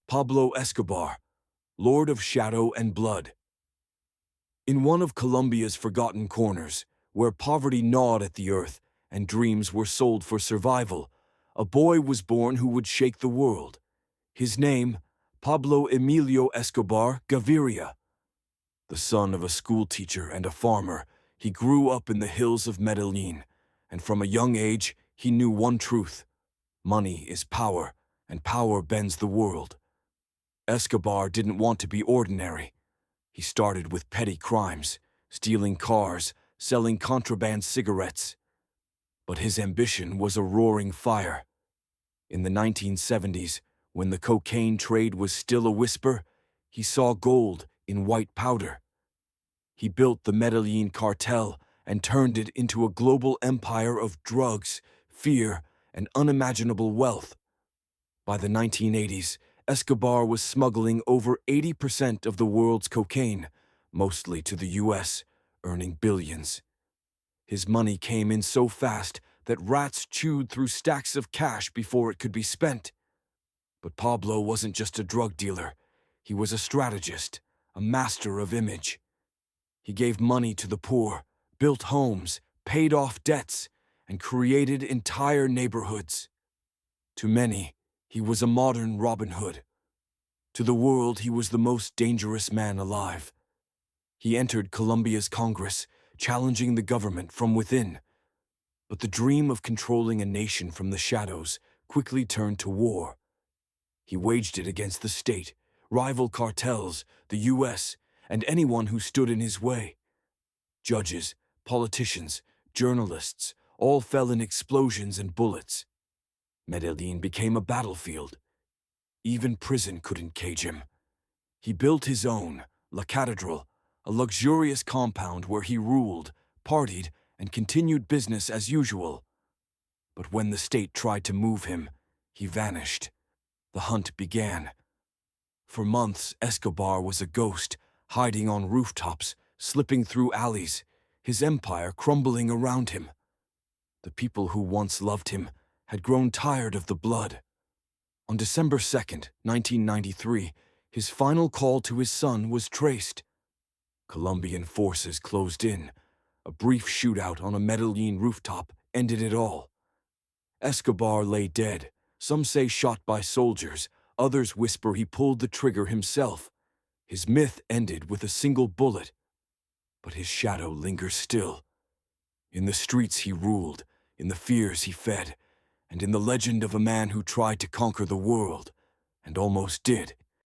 Pablo Escobar, Lord of Shadow and Blood. In one of Colombia's forgotten corners, where poverty gnawed at the earth and dreams were sold for survival, a boy was born who would shake the world. His name, Pablo Emilio Escobar Gaviria. The son of a schoolteacher and a farmer, he grew up in the hills of Medellín, and from a young age he knew one truth: money is power, and power bends the world. Escobar didn't want to be ordinary. He started with petty crimes, stealing cars, selling contraband cigarettes. But his ambition was a roaring fire. In the 1970s, when the cocaine trade was still a whisper, he saw gold in white powder. He built the Medellín cartel and turned it into a global empire of drugs, fear, and unimaginable wealth. By the 1980s, Escobar was smuggling over 80% of the world's cocaine, mostly to the US, earning billions. His money came in so fast that rats chewed through stacks of cash before it could be spent. But Pablo wasn't just a drug dealer. He was a strategist, a master of image. He gave money to the poor, built homes, paid off debts, and created entire neighborhoods. To many, he was a modern Robin Hood. To the world, he was the most dangerous man alive. He entered Colombia's Congress, challenging the government from within. But the dream of controlling a nation from the shadows quickly turned to war. He waged it against the state, rival cartels, the US, and anyone who stood in his way. Judges, politicians, journalists, all fell in explosions and bullets. Medellín became a battlefield. Even prison couldn't cage him. He built his own, La Catedral, a luxurious compound where he ruled, partied, and continued business as usual. But when the state tried to move him, he vanished. The hunt began. For months, Escobar was a ghost, hiding on rooftops, slipping through alleys, his empire crumbling around him. The people who once loved him had grown tired of the blood. On December 2nd, 1993, his final call to his son was traced. Colombian forces closed in. A brief shootout on a Medellín rooftop ended it all. Escobar lay dead, some say shot by soldiers, others whisper he pulled the trigger himself. His myth ended with a single bullet, but his shadow lingers still. In the streets he ruled, in the fears he fed, and in the legend of a man who tried to conquer the world, and almost did.